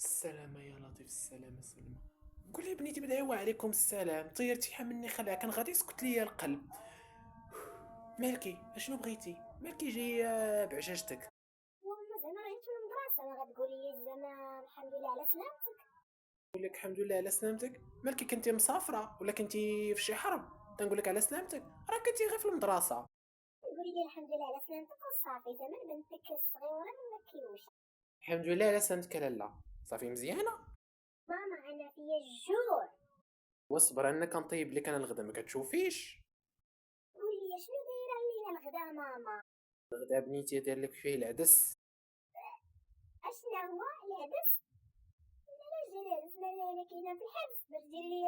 السلامة يا لطيف، السلامة سلمى. قول لي بنيتي بداية وعليكم السلام، طيرتي حا مني خلع، كان غادي يسكت ليا القلب. مالكي اشنو بغيتي؟ مالكي جاية بعجاجتك؟ وما زعما راه انت من المدرسة ما غتقولي لي زعما الحمد لله على سلامتك. نقول لك الحمد لله على سلامتك. مالكي كنتي مسافرة ولا كنتي في شي حرب؟ تنقول لك على سلامتك، راه كنتي غير في المدرسة. قولي لي الحمد لله على سلامتك وصافي زعما بنتك الصغيرة ما كيوش. الحمد لله على سلامتك لالا. صافي مزيانة. ماما انا فيا الجوع. واصبر انا كنطيب لك انا الغدا، ما كتشوفيش؟ قولي لي شنو دايرة لينا الغدا ماما؟ الغدا بنيتي داير لك فيه العدس. اشنا هو العدس؟ لا جالس ما انا كاينة في الحبس باش ديري لي